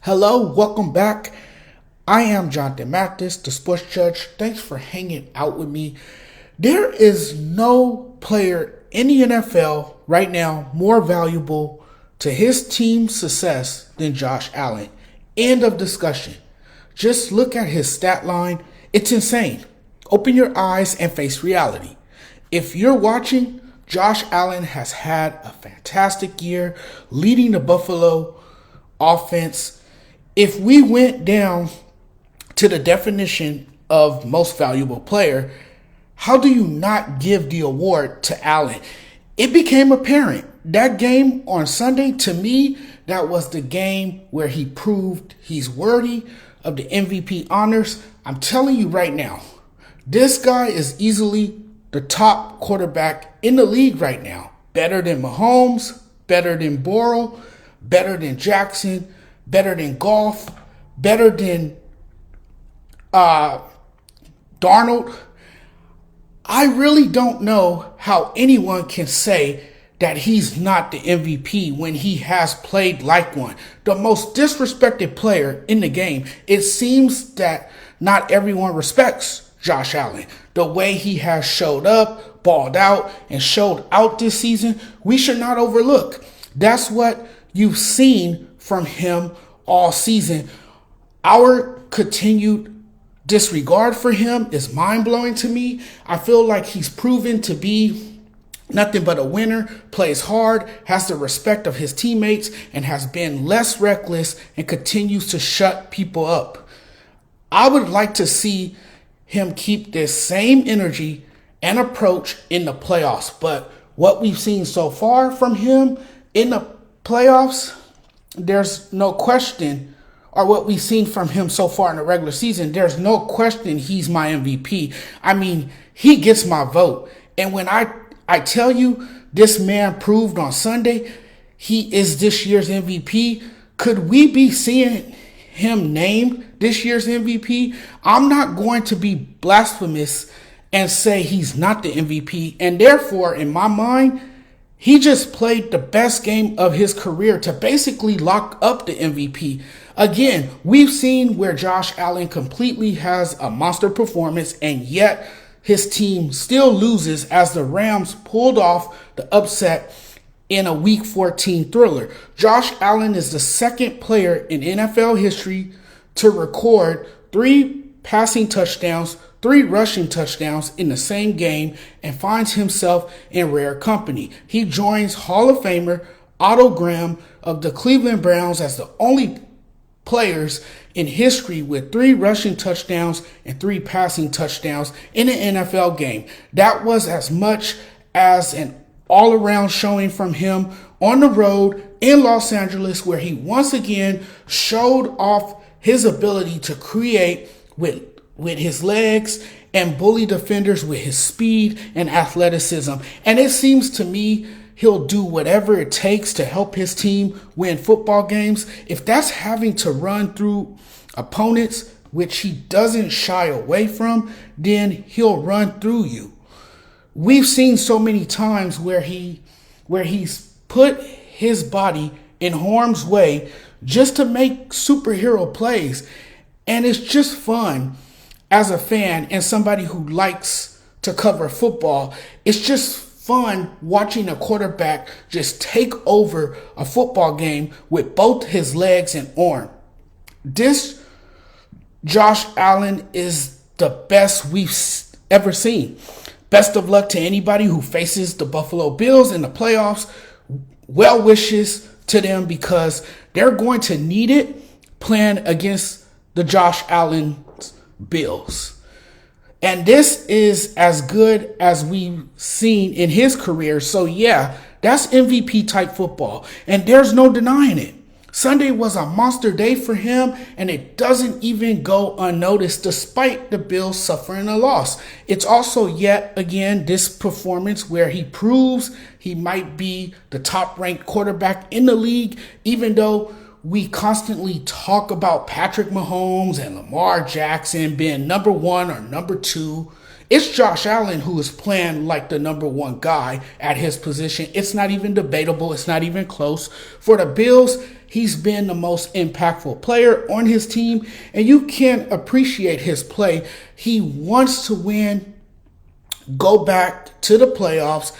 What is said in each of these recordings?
Hello, welcome back. I am Jonathan Mathis, the sports judge. Thanks for hanging out with me. There is no player in the NFL right now more valuable to his team's success than Josh Allen. End of discussion. Just look at his stat line. It's insane. Open your eyes and face reality. If you're watching, Josh Allen has had a fantastic year leading the Buffalo offense. If we went down to the definition of most valuable player, how do you not give the award to Allen? It became apparent. That game on Sunday, to me, that was the game where he proved he's worthy of the MVP honors. I'm telling you right now, this guy is easily the top quarterback in the league right now. Better than Mahomes, better than Burrow, better than Jackson, better than Goff, better than Darnold. I really don't know how anyone can say that he's not the MVP when he has played like one. The most disrespected player in the game. It seems that not everyone respects Josh Allen. The way he has showed up, balled out, and showed out this season, we should not overlook. That's what you've seen from him all season. Our continued disregard for him is mind-blowing to me. I feel like he's proven to be nothing but a winner, plays hard, has the respect of his teammates, and has been less reckless and continues to shut people up. I would like to see him keep this same energy and approach in the playoffs. But what we've seen so far from him in the playoffs, there's no question, or what we've seen from him so far in the regular season, there's no question he's my MVP. I mean, he gets my vote. And when I tell you this man proved on Sunday he is this year's MVP, could we be seeing him named this year's MVP? I'm not going to be blasphemous and say he's not the MVP. And therefore, in my mind, he just played the best game of his career to basically lock up the MVP. Again, we've seen where Josh Allen completely has a monster performance, and yet his team still loses as the Rams pulled off the upset in a Week 14 thriller. Josh Allen is the second player in NFL history to record 3 passing touchdowns, 3 rushing touchdowns in the same game, and finds himself in rare company. He joins Hall of Famer Otto Graham of the Cleveland Browns as the only players in history with 3 rushing touchdowns and 3 passing touchdowns in an NFL game. That was as much as an all-around showing from him on the road in Los Angeles, where he once again showed off his ability to create with his legs and bully defenders with his speed and athleticism. And it seems to me he'll do whatever it takes to help his team win football games. If that's having to run through opponents, which he doesn't shy away from, then he'll run through you. We've seen so many times where he's put his body in harm's way just to make superhero plays. And it's just fun as a fan and somebody who likes to cover football. It's just fun watching a quarterback just take over a football game with both his legs and arm. This Josh Allen is the best we've ever seen. Best of luck to anybody who faces the Buffalo Bills in the playoffs. Well wishes to them because they're going to need it playing against the Josh Allen Bills. And this is as good as we've seen in his career. So yeah, that's MVP type football. And there's no denying it. Sunday was a monster day for him, and it doesn't even go unnoticed despite the Bills suffering a loss. It's also yet again this performance where he proves he might be the top-ranked quarterback in the league, even though we constantly talk about Patrick Mahomes and Lamar Jackson being number 1 or number 2. It's Josh Allen who is playing like the number 1 guy at his position. It's not even debatable. It's not even close. For the Bills, he's been the most impactful player on his team, and you can appreciate his play. He wants to win, go back to the playoffs.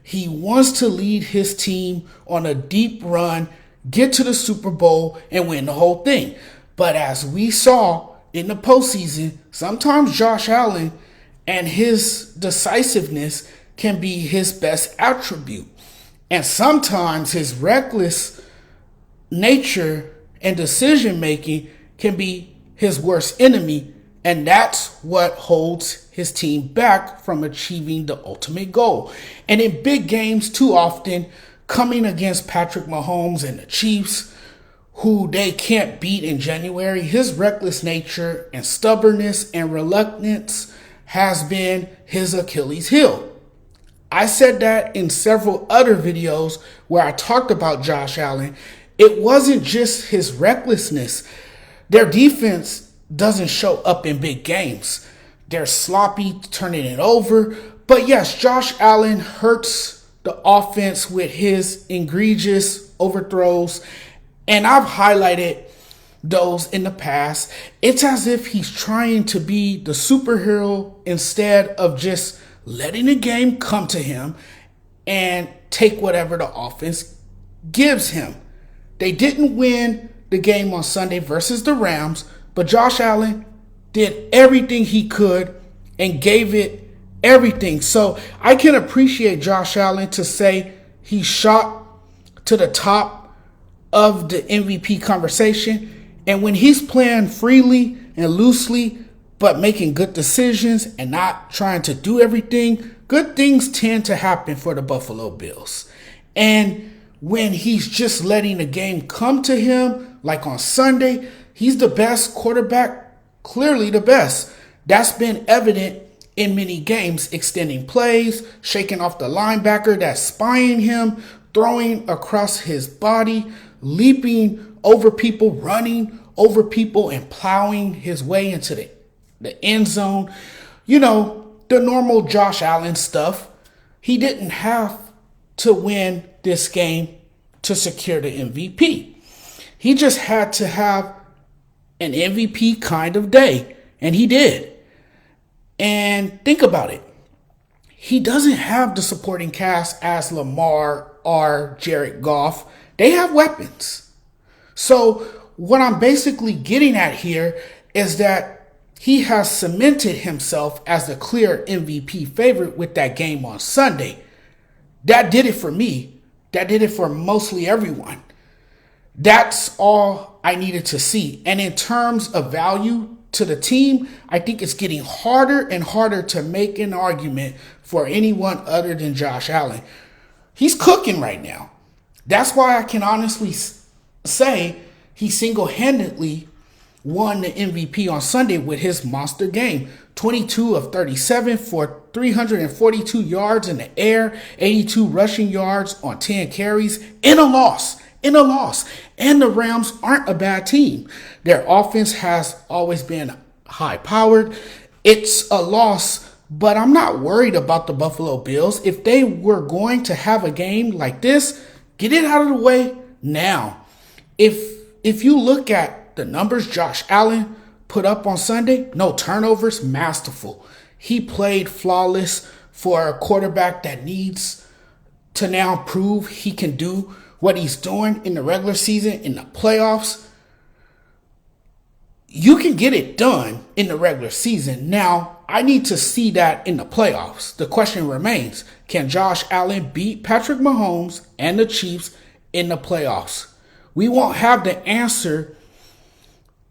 He wants to lead his team on a deep run, get to the Super Bowl, and win the whole thing. But as we saw in the postseason, sometimes Josh Allen and his decisiveness can be his best attribute. And sometimes his reckless nature and decision making can be his worst enemy. And that's what holds his team back from achieving the ultimate goal. And in big games, too often, coming against Patrick Mahomes and the Chiefs, who they can't beat in January, his reckless nature and stubbornness and reluctance has been his Achilles heel. I said that in several other videos where I talked about Josh Allen. It wasn't just his recklessness. Their defense doesn't show up in big games. They're sloppy, turning it over. But yes, Josh Allen hurts the offense with his egregious overthrows. And I've highlighted those in the past. It's as if he's trying to be the superhero instead of just letting the game come to him and take whatever the offense gives him. They didn't win the game on Sunday versus the Rams, but Josh Allen did everything he could and gave it everything. So I can appreciate Josh Allen to say he shot to the top of the MVP conversation. And when he's playing freely and loosely, but making good decisions and not trying to do everything, good things tend to happen for the Buffalo Bills. And when he's just letting the game come to him, like on Sunday, he's the best quarterback, clearly the best. That's been evident in many games, extending plays, shaking off the linebacker that's spying him, throwing across his body, leaping over people, running over people, and plowing his way into the end zone. You know, the normal Josh Allen stuff. He didn't have to win this game to secure the MVP. He just had to have an MVP kind of day, and he did. And think about it. He doesn't have the supporting cast as Lamar or Jared Goff. They have weapons. So what I'm basically getting at here is that he has cemented himself as the clear MVP favorite with that game on Sunday. That did it for me. That did it for mostly everyone. That's all I needed to see. And in terms of value to the team, I think it's getting harder and harder to make an argument for anyone other than Josh Allen. He's cooking right now. That's why I can honestly say he single-handedly won the MVP on Sunday with his monster game. 22 of 37 for 342 yards in the air, 82 rushing yards on 10 carries in a loss. And the Rams aren't a bad team. Their offense has always been high-powered. It's a loss, but I'm not worried about the Buffalo Bills. If they were going to have a game like this, get it out of the way now. If you look at the numbers Josh Allen put up on Sunday, no turnovers, masterful. He played flawless for a quarterback that needs to now prove he can do what he's doing in the regular season, in the playoffs. You can get it done in the regular season. Now, I need to see that in the playoffs. The question remains, can Josh Allen beat Patrick Mahomes and the Chiefs in the playoffs? We won't have the answer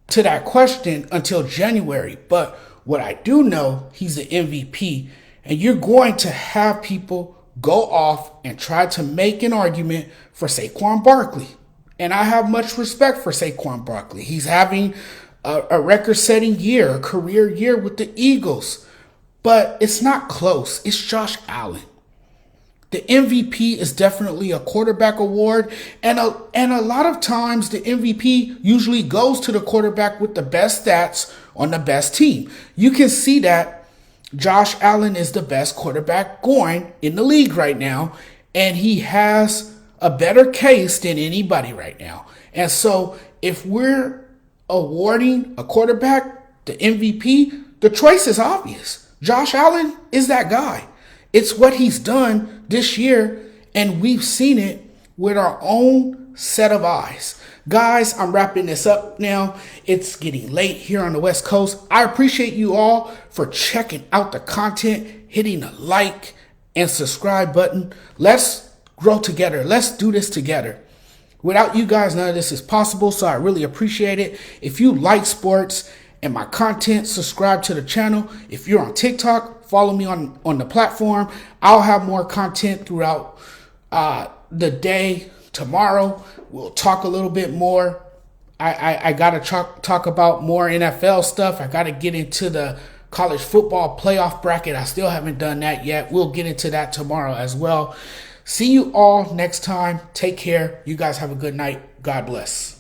to that question until January. But what I do know, he's the MVP. And you're going to have people go off and try to make an argument for Saquon Barkley. And I have much respect for Saquon Barkley. He's having a record-setting year, a career year with the Eagles. But it's not close. It's Josh Allen. The MVP is definitely a quarterback award. And a lot of times the MVP usually goes to the quarterback with the best stats on the best team. You can see that Josh Allen is the best quarterback going in the league right now. And he has a better case than anybody right now. And so if we're awarding a quarterback the MVP, the choice is obvious. Josh Allen is that guy. It's what he's done this year, and we've seen it with our own set of eyes. Guys, I'm wrapping this up now. It's getting late here on the West Coast. I appreciate you all for checking out the content, hitting the like and subscribe button. Let's grow together. Let's do this together. Without you guys, none of this is possible, so I really appreciate it. If you like sports and my content, subscribe to the channel. If you're on TikTok, follow me on the platform. I'll have more content throughout the day. Tomorrow, we'll talk a little bit more. I got to talk about more NFL stuff. I got to get into the college football playoff bracket. I still haven't done that yet. We'll get into that tomorrow as well. See you all next time. Take care. You guys have a good night. God bless.